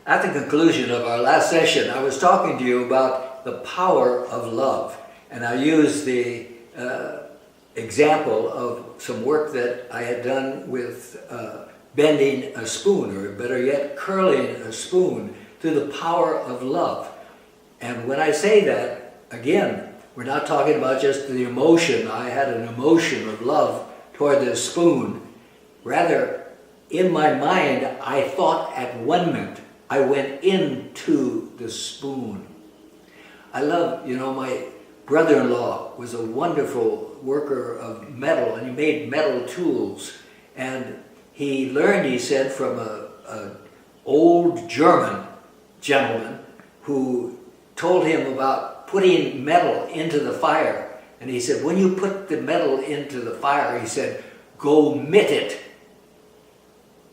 At the conclusion of our last session, I was talking to you about the power of love. And I used the example of some work that I had done with bending a spoon, or better yet, curling a spoon, through the power of love. And when I say that, again, we're not talking about just the emotion. I had an emotion of love toward this spoon. Rather, in my mind, I thought at one minute, I went into the spoon. I love, my brother-in-law was a wonderful worker of metal, and he made metal tools. And he learned, he said, from an old German gentleman who told him about putting metal into the fire. And he said, when you put the metal into the fire, he said, go mit it.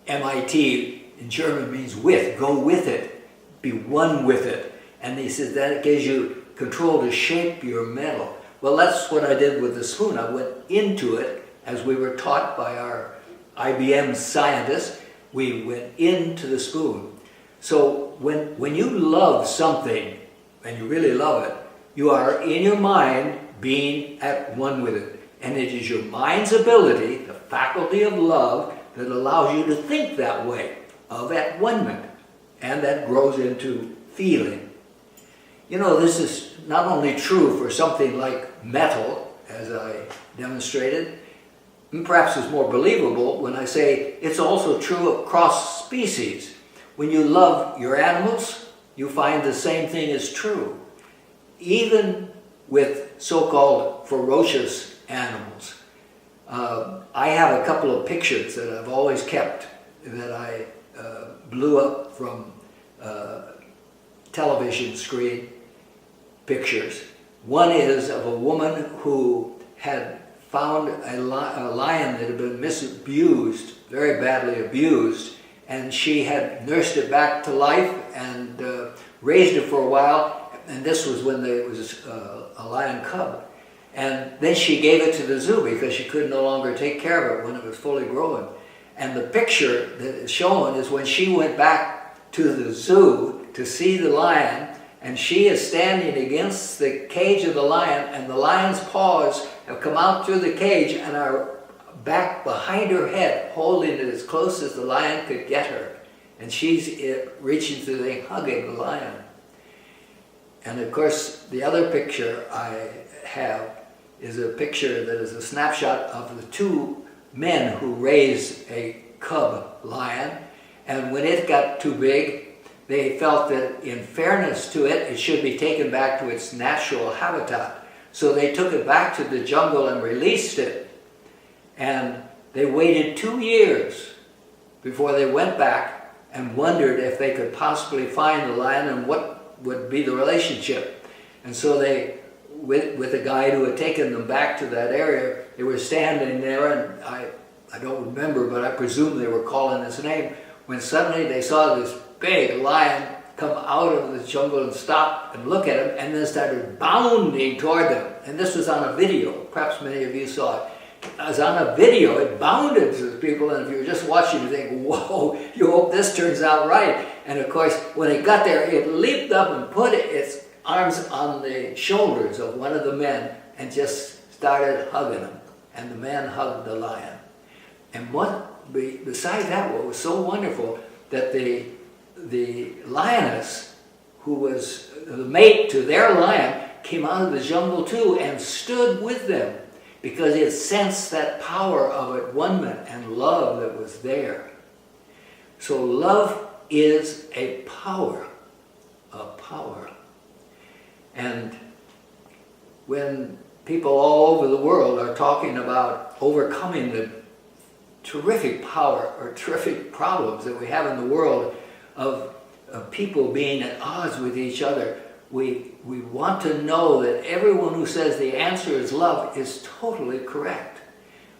MIT in German means with, go with it, be one with it. And he says that gives you control to shape your metal. Well, that's what I did with the spoon. I went into it as we were taught by our IBM scientists. We went into the spoon. So when you love something, and you really love it, you are in your mind being at one with it. And it is your mind's ability, the faculty of love, that allows you to think that way, of at one minute, and that grows into feeling. This is not only true for something like metal, as I demonstrated, and perhaps it's more believable when I say it's also true across species. When you love your animals, you find the same thing is true, even with so-called ferocious animals. I have a couple of pictures that I've always kept that I blew up from television screen pictures. One is of a woman who had found a lion that had been misused, very badly abused, and she had nursed it back to life and raised it for a while, and this was when it was a lion cub. And then she gave it to the zoo because she could no longer take care of it when it was fully grown. And the picture that is shown is when she went back to the zoo to see the lion, and she is standing against the cage of the lion, and the lion's paws have come out through the cage and are back behind her head, holding it as close as the lion could get her. And she's reaching through the hugging the lion. And of course, the other picture I have is a picture that is a snapshot of the two men who raised a cub lion. And when it got too big, they felt that in fairness to it, it should be taken back to its natural habitat. So they took it back to the jungle and released it. And they waited 2 years before they went back and wondered if they could possibly find the lion and what would be the relationship. And so they, with the guide who had taken them back to that area, they were standing there, and I don't remember, but I presume they were calling his name, when suddenly they saw this big lion come out of the jungle and stop and look at him, and then started bounding toward them. And this was on a video. Perhaps many of you saw it. It was on a video. It bounded to the people, and if you were just watching, you think, whoa, you hope this turns out right. And of course, when it got there, it leaped up and put its arms on the shoulders of one of the men and just started hugging him. And the man hugged the lion. And besides that, what was so wonderful, that the lioness, who was the mate to their lion, came out of the jungle too and stood with them, because it sensed that power of at one minute and love that was there. So love is a power. And when people all over the world are talking about overcoming the terrific power or terrific problems that we have in the world of people being at odds with each other, we want to know that everyone who says the answer is love is totally correct.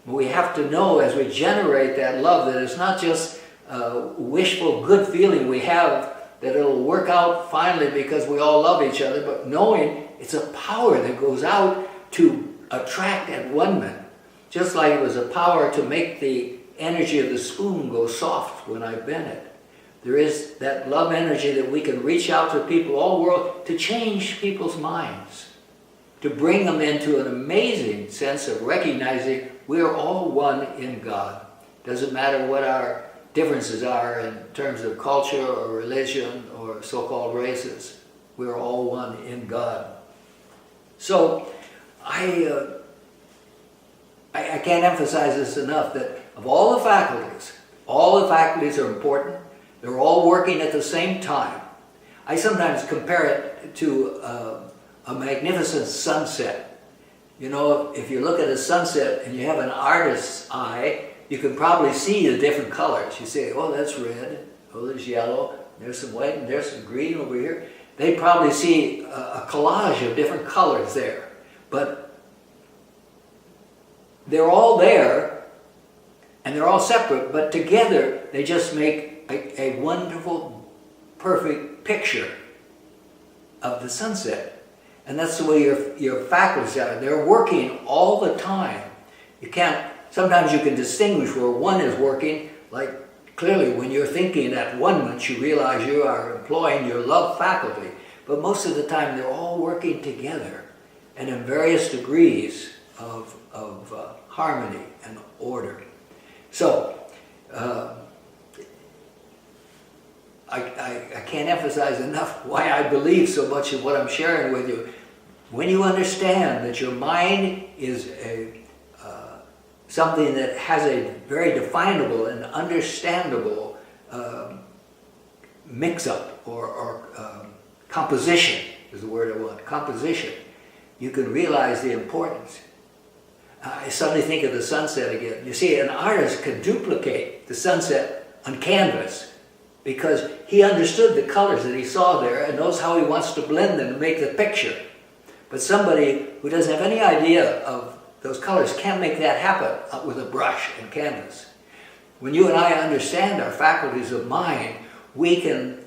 We have to know, as we generate that love, that it's not just a wishful good feeling we have that it'll work out finally because we all love each other, but knowing it's a power that goes out to attract at one minute. Just like it was a power to make the energy of the spoon go soft when I bent it. There is that love energy that we can reach out to people all the world to change people's minds, to bring them into an amazing sense of recognizing we are all one in God. Doesn't matter what our differences are in terms of culture or religion or so-called races. We are all one in God. So I can't emphasize this enough, that of all the faculties are important. They're all working at the same time. I sometimes compare it to a magnificent sunset. You know, if you look at a sunset and you have an artist's eye, you can probably see the different colors. You say, oh, that's red, oh, there's yellow, there's some white, and there's some green over here. They probably see a collage of different colors there. But they're all there, and they're all separate, but together they just make a wonderful, perfect picture of the sunset. And that's the way your faculties are. They're working all the time. Sometimes you can distinguish where one is working, like clearly when you're thinking at one moment you realize you are employing your love faculty. But most of the time they're all working together and in various degrees of harmony and order. So, I can't emphasize enough why I believe so much of what I'm sharing with you. When you understand that your mind is something that has a very definable and understandable mix-up or composition is the word I want, composition, you can realize the importance. I suddenly think of the sunset again. You see, an artist can duplicate the sunset on canvas because he understood the colors that he saw there and knows how he wants to blend them to make the picture. But somebody who doesn't have any idea of those colors can't make that happen with a brush and canvas. When you and I understand our faculties of mind, we can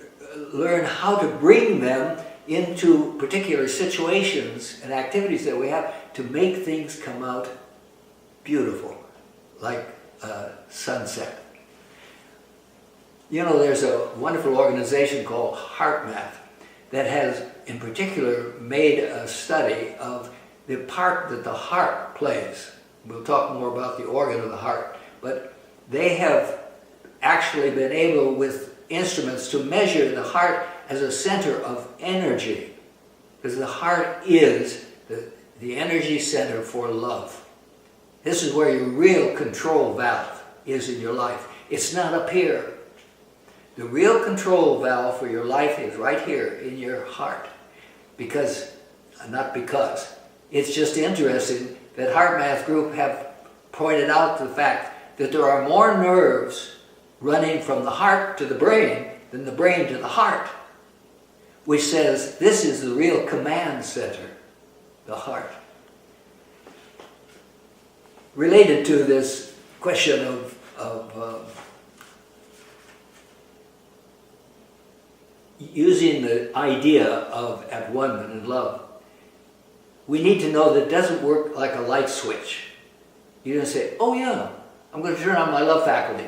learn how to bring them into particular situations and activities that we have to make things come out beautiful, like sunset. You know, there's a wonderful organization called HeartMath that has, in particular, made a study of the part that the heart plays. We'll talk more about the organ of the heart, but they have actually been able, with instruments, to measure the heart as a center of energy, because the heart is the energy center for love. This is where your real control valve is in your life. It's not up here. The real control valve for your life is right here in your heart. It's just interesting that HeartMath Group have pointed out the fact that there are more nerves running from the heart to the brain than the brain to the heart, which says this is the real command center, the heart. Related to this question of using the idea of at one in love, we need to know that it doesn't work like a light switch. You don't say, oh yeah, I'm going to turn on my love faculty.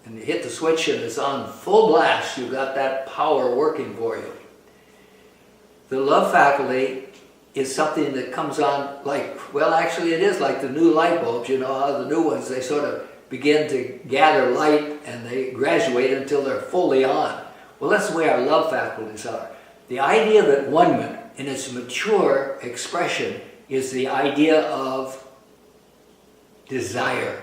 And you hit the switch and it's on full blast. You've got that power working for you. The love faculty is something that comes on like, well, actually it is like the new light bulbs. You know how the new ones, they sort of begin to gather light and they graduate until they're fully on. Well, that's the way our love faculties are. The idea that one-man, in its mature expression, is the idea of desire.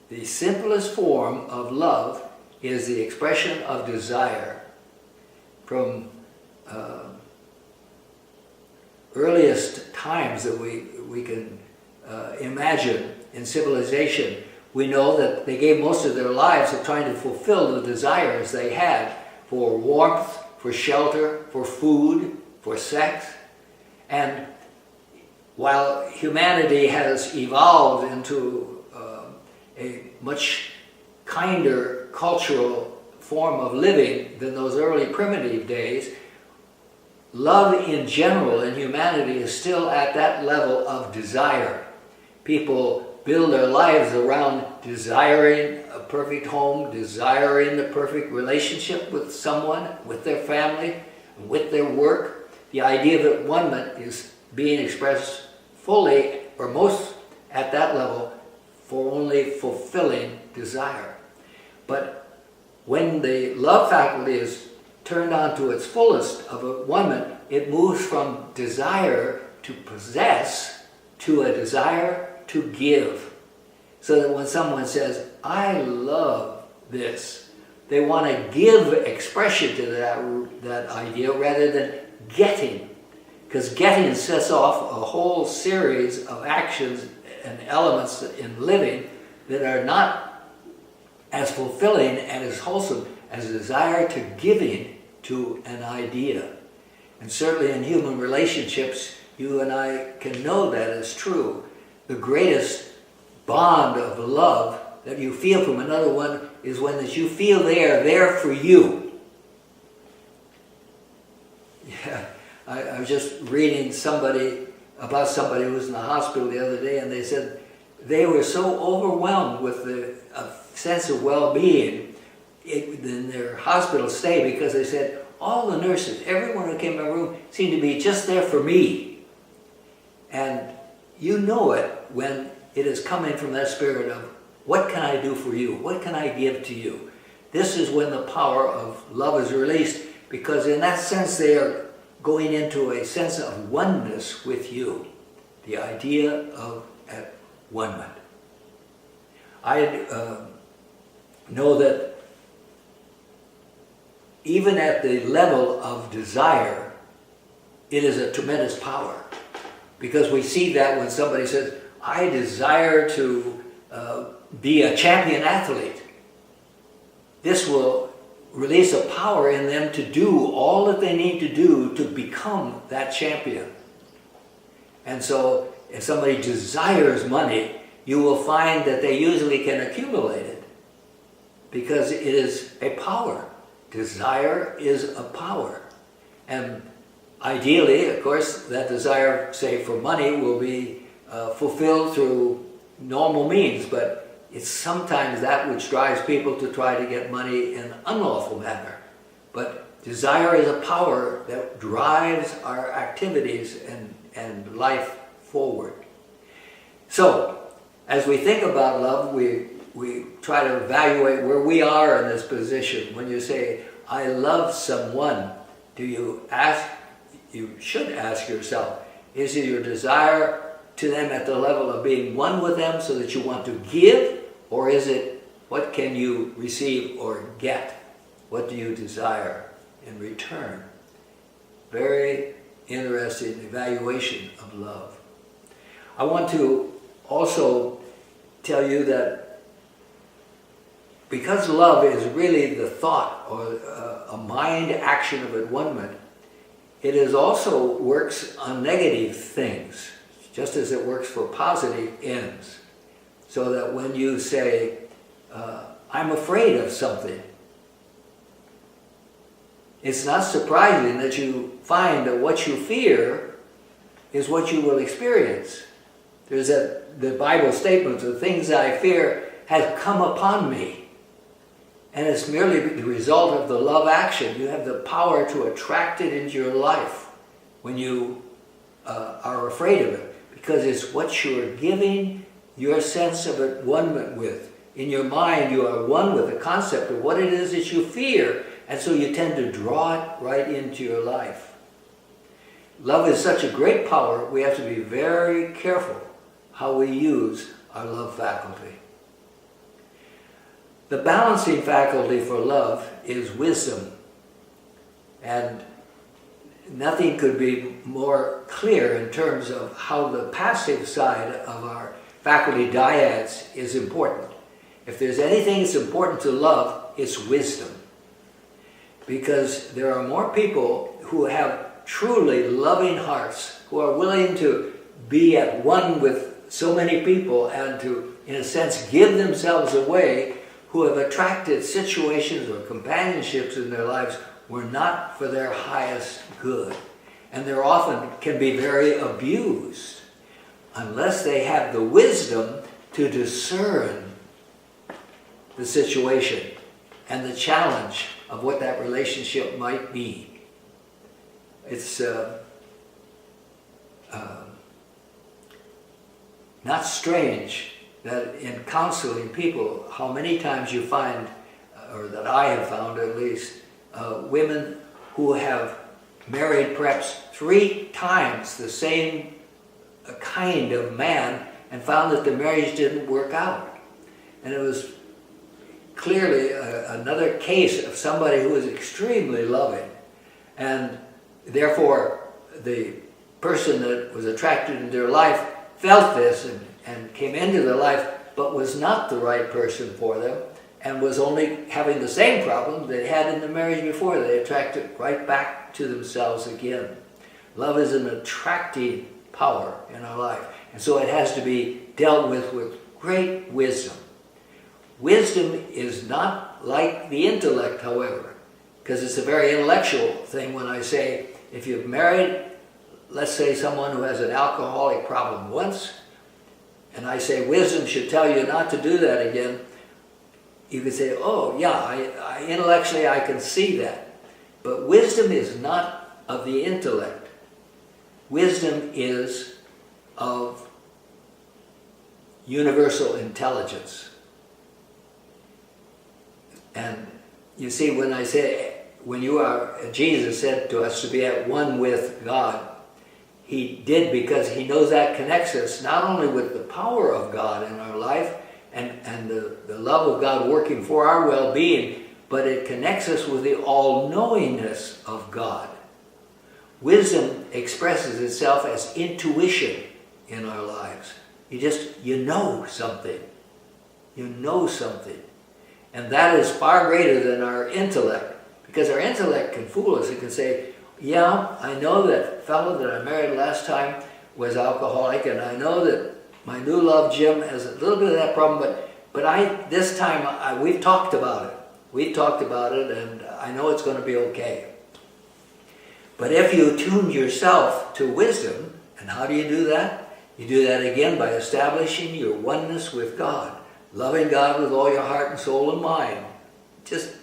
The simplest form of love is the expression of desire. From earliest times that we can imagine in civilization, we know that they gave most of their lives of trying to fulfill the desires they had for warmth, for shelter, for food, for sex. And while humanity has evolved into a much kinder cultural form of living than those early primitive days, love in general in humanity is still at that level of desire. People build their lives around desiring a perfect home, desiring the perfect relationship with someone, with their family, with their work. The idea of at-one-ment is being expressed fully, or most at that level, for only fulfilling desire. But when the love faculty is turned on to its fullest of at-one-ment, it moves from desire to possess to a desire to give. So that when someone says, I love this, they want to give expression to that idea rather than getting. Because getting sets off a whole series of actions and elements in living that are not as fulfilling and as wholesome as a desire to giving to an idea. And certainly in human relationships, you and I can know that is true. The greatest bond of love that you feel from another one is when that you feel they are there for you. Yeah, I was just reading about somebody who was in the hospital the other day, and they said they were so overwhelmed with a sense of well-being in their hospital stay, because they said, all the nurses, everyone who came in my room seemed to be just there for me. And you know it when it is coming from that spirit of, what can I do for you? What can I give to you? This is when the power of love is released, because in that sense they are going into a sense of oneness with you. The idea of at-one-ment. I know that even at the level of desire, it is a tremendous power. Because we see that when somebody says, I desire to be a champion athlete. This will release a power in them to do all that they need to do to become that champion. And so if somebody desires money, you will find that they usually can accumulate it, because it is a power. Desire is a power. And ideally, of course, that desire, say, for money will be fulfilled through normal means, but it's sometimes that which drives people to try to get money in an unlawful manner. But desire is a power that drives our activities and life forward. So, as we think about love, we try to evaluate where we are in this position. When you say, I love someone, you should ask yourself, is it your desire to them at the level of being one with them so that you want to give? Or is it, what can you receive or get? What do you desire in return? Very interesting evaluation of love. I want to also tell you that because love is really the thought or a mind action of at-one-ment, it is also works on negative things, just as it works for positive ends. So that when you say, I'm afraid of something, it's not surprising that you find that what you fear is what you will experience. There's the Bible statement, the things I fear have come upon me. And it's merely the result of the love action. You have the power to attract it into your life when you are afraid of it, because it's what you're giving your sense of at-one-ment with. In your mind, you are one with the concept of what it is that you fear, and so you tend to draw it right into your life. Love is such a great power, we have to be very careful how we use our love faculty. The balancing faculty for love is wisdom. And nothing could be more clear in terms of how the passive side of our faculty dyads is important. If there's anything that's important to love, it's wisdom. Because there are more people who have truly loving hearts, who are willing to be at one with so many people and to, in a sense, give themselves away, who have attracted situations or companionships in their lives were not for their highest good. And they're often can be very abused unless they have the wisdom to discern the situation and the challenge of what that relationship might be. It's not strange that in counseling people, how many times you find, or that I have found at least, women who have married perhaps 3 times the same kind of man and found that the marriage didn't work out. And it was clearly another case of somebody who was extremely loving, and therefore the person that was attracted into their life felt this and came into their life, but was not the right person for them, and was only having the same problem they had in the marriage before. They attracted right back to themselves again. Love is an attracting power in our life, and so it has to be dealt with great wisdom. Wisdom is not like the intellect, however, because it's a very intellectual thing when I say, if you've married, let's say someone who has an alcoholic problem once, and I say wisdom should tell you not to do that again, you could say, oh yeah, intellectually I can see that. But wisdom is not of the intellect. Wisdom is of universal intelligence. And you see, when I say, Jesus said to us to be at one with God, he did because he knows that connects us not only with the power of God in our life and the love of God working for our well-being, but it connects us with the all-knowingness of God. Wisdom expresses itself as intuition in our lives. You know something. You know something. And that is far greater than our intellect, because our intellect can fool us. It can say, yeah, I know that fellow that I married last time was alcoholic, and I know that my new love, Jim, has a little bit of that problem, but this time we've talked about it. We've talked about it, and I know it's going to be okay. But if you tune yourself to wisdom, and how do you do that? You do that again by establishing your oneness with God. Loving God with all your heart and soul and mind. Just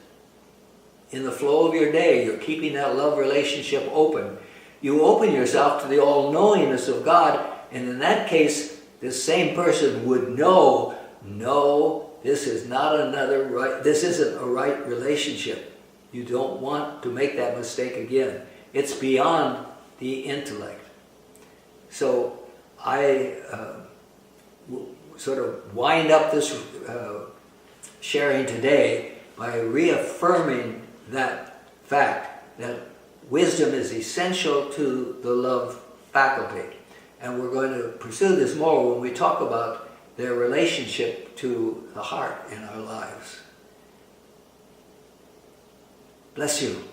in the flow of your day, you're keeping that love relationship open. You open yourself to the all-knowingness of God, and in that case, this same person would know, no, this is not this isn't a right relationship. You don't want to make that mistake again. It's beyond the intellect. So I sort of wind up this sharing today by reaffirming that fact that wisdom is essential to the love faculty. And we're going to pursue this more when we talk about their relationship to the heart in our lives. Bless you.